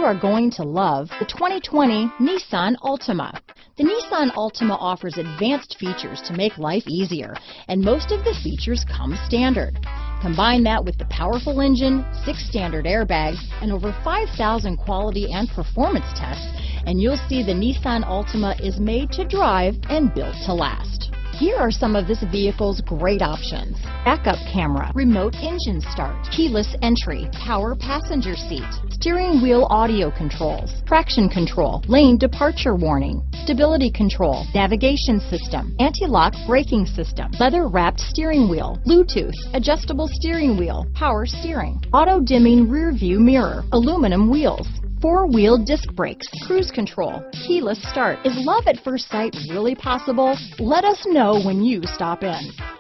are going to love the 2020 Nissan Altima. The Nissan Altima offers advanced features to make life easier, and most of the features come standard. Combine that with the powerful engine, 6 standard airbags, and over 5,000 quality and performance tests, and you'll see the Nissan Altima is made to drive and built to last. Here are some of this vehicle's great options: backup camera, remote engine start, keyless entry, power passenger seat, steering wheel audio controls, traction control, lane departure warning, stability control, navigation system, anti-lock braking system, leather-wrapped steering wheel, Bluetooth, adjustable steering wheel, power steering, auto-dimming rear view mirror, aluminum wheels, 4-wheel disc brakes, cruise control, keyless start. Is love at first sight really possible? Let us know when you stop in.